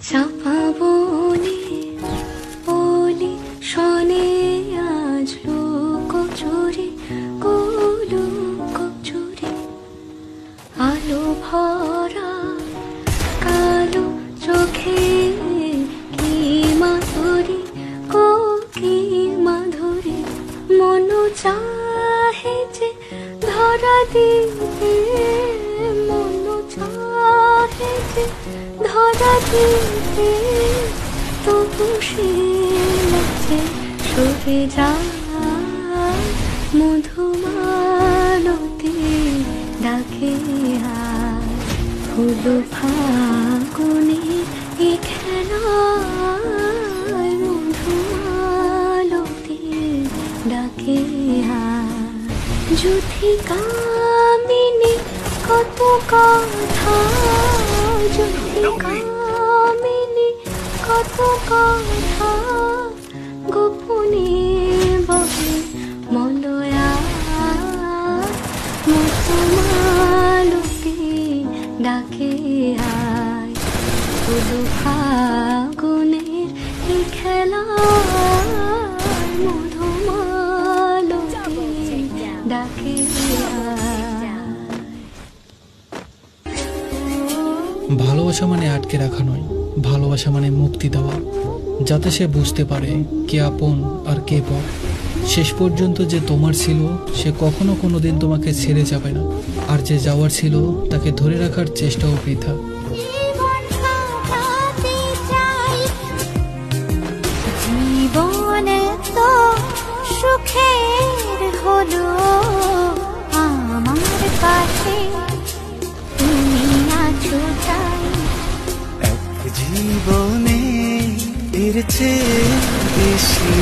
চাপা বনে ওলি শনে আজ লুকোচুরি লুকোচুরি আলো ভরা কালো চোখে কি মাধুরী কি মাধুরী মন চাহে যে ধরা দিতে মন চাহে যে ধরা দিতে তবু সে লাগছে সরে যায় মধুমালতি ডাকে আয় ফুল ফাগুনে এ খেলায় মধুমালতি ডাকে আয় যুথি কামিনী কত কথা যুথি কামিনী কত কথা গোপনে বলে মলয়া মধুমালতি ডাকে আয় ফুল ফাগুনের এই খেলায় মধুমালতি ডাকে ভালোবাসা মানে আটকে রাখা নয়, ভালোবাসা মানে মুক্তি দেওয়া, যাতে সে বুঝতে পারে কে আপন আর কে পর। শেষ পর্যন্ত যে তোমার ছিল সে কখনো কোনোদিন তোমাকে ছেড়ে যাবে না, আর যে যাওয়ার ছিল তাকে ধরে রাখার চেষ্টাও বৃথা। জীবনে তো সুখের হলো আমার কাছে তুমি আছো তাই এক জীবনে এর চেয়ে বেশি